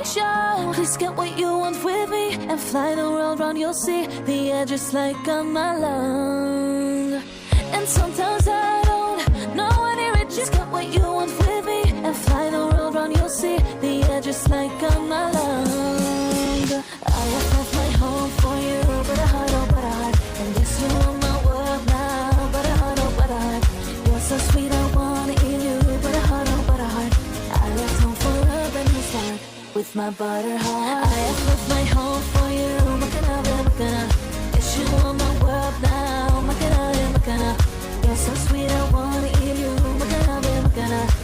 show. Please get what you want with me and fly the world round, you'll see the air just like on my lung. And sometimes I don't know when it reaches. Get what you want with me and fly the world round, you'll see the air just like on my lung. I have left my home for you, but a heart, oh, but a heart. And yes, you want my world now, but a heart, oh, but a heart. You're so sweet, I wanna eat you, but a heart, oh, but a heart. I left home for a brand new start with my butter heart. I have left my home for you, makana, makana. Yes, you want my world now, makana, makana. You're so sweet, I wanna eat you, makana, makana.